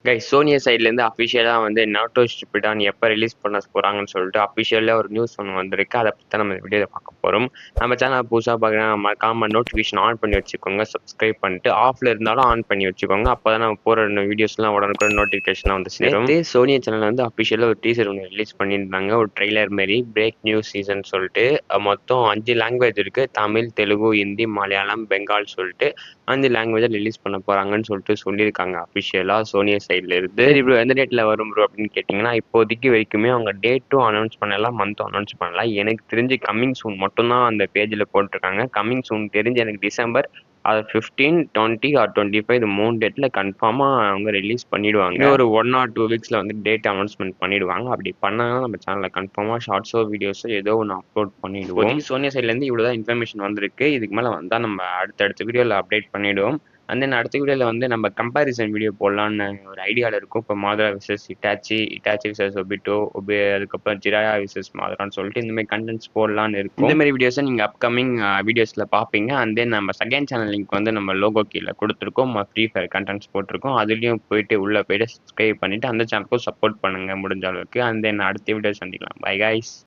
சோனியா சைட்லேருந்து அஃபிஷியலா வந்து நாட்டோ ஸ்டூபிடான் எப்போ ரிலீஸ் பண்ண போறாங்கன்னு சொல்லிட்டு அஃபிஷியலா ஒரு நியூஸ் ஒண்ணு வந்திருக்கு. அத பத்தி தான் நம்ம இந்த வீடியோல பார்க்க போறோம். நம்ம சேனல் புதுசா பார்க்குறீங்கன்னா மறக்காம நோட்டிஃபிகேஷன் ஆன் பண்ணி வச்சுக்கோங்க. சப்ஸ்கிரைப் பண்ணிட்டு ஆஃப்ல இருந்தாலும் ஆன் பண்ணி வச்சுக்கோங்க. அப்பதான் நம்ம போற வீடியோஸ்லாம் உடனுக்குடன் நோட்டிஃபிகேஷனா வந்து சேரும். நேத்து சோனியா சேனல் வந்து அஃபிஷியலா ஒரு டீசர் ஒண்ணு ரிலீஸ் பண்ணியிருந்தாங்க. ஒரு ட்ரெய்லர் மாரி பிரேக் நியூஸ் சீசன் சொல்லிட்டு மொத்தம் 5 லாங்குவேஜ் இருக்கு. தமிழ், தெலுங்கு, ஹிந்தி, மலையாளம், பெங்கால் சொல்லிட்டு 5 லாங்குவேஜ்ல ரிலீஸ் பண்ண போறாங்கன்னு சொல்லிட்டு சொல்லியிருக்காங்க அஃபிஷியலா சோனியா சைட்ல இருந்து. சரி ப்ரோ எந்த டேட்ல வரும் ப்ரோ அப்படின்னு கேட்டிங்கன்னா, இப்போதைக்கு வரைக்குமே அவங்க டேட்டும் அனௌன்ஸ் பண்ணல, மந்த்தும் அனௌன்ஸ் பண்ணல. எனக்கு தெரிஞ்சு கம்மிங் சூன் மட்டும் தான் அந்த பேஜ்ல போட்டிருக்காங்க. கம்மிங் சூன் தெரிஞ்சு எனக்கு டிசம்பர் 15, 20 ஆர் 25 இது 3 டேட்ல கன்ஃபார்மா அவங்க ரிலீஸ் பண்ணிடுவாங்க. இன்னும் ஒரு 1 ஆர் 2 வீக்ஸ்ல வந்து டேட் அனௌன்ஸ்மெண்ட் பண்ணிடுவாங்க. அப்படி பண்ணாங்கன்னா நம்ம சேனல்ல கன்ஃபார்மா ஷார்ட்ஸோ வீடியோஸோ ஏதோ ஒன்று அப்லோட் பண்ணிடுவோம். இப்போதைக்கு சோனியா சைட்ல இருந்து இவ்வளவுதான் இன்ஃபர்மேஷன் வந்திருக்கு. இதுக்கு மேல வந்தா நம்ம அடுத்த வீடியோல அப்டேட் பண்ணிடுவோம். அண்ட் தென் அடுத்த வீடியோல வந்து நம்ம கம்பேரிசன் வீடியோ போடலான்னு ஒரு ஐடியாவில் இருக்கும். இப்போ மாதரா விசஸ் இட்டாச்சி விசஸ் ஒபிட்டோ அதுக்கப்புறம் ஜிராயா விசஸ் மாதரான்னு சொல்லிட்டு இந்த மாதிரி கண்டென்ட்ஸ் போடலான்னு இருக்கும். இந்த மாதிரி வீடியோஸை நீங்கள் அப்கமிங் வீடியோஸில் பார்ப்பீங்க. அண்ட் தென் நம்ம செகண்ட் சேனல் லிங்க் வந்து நம்ம லோகோ கீழே கொடுத்துருக்கோம். ஃப்ரீ ஃபயர் கண்டென்ட்ஸ் போட்டிருக்கோம். அதுலேயும் உள்ளே போயிட்டு சப்ஸ்கிரைப் பண்ணிட்டு அந்த சேனலுக்கும் சப்போர்ட் பண்ணுங்க முடிஞ்ச அளவுக்கு. அண்ட் தென் அடுத்த வீடியோ சந்திக்கலாம். Bye guys.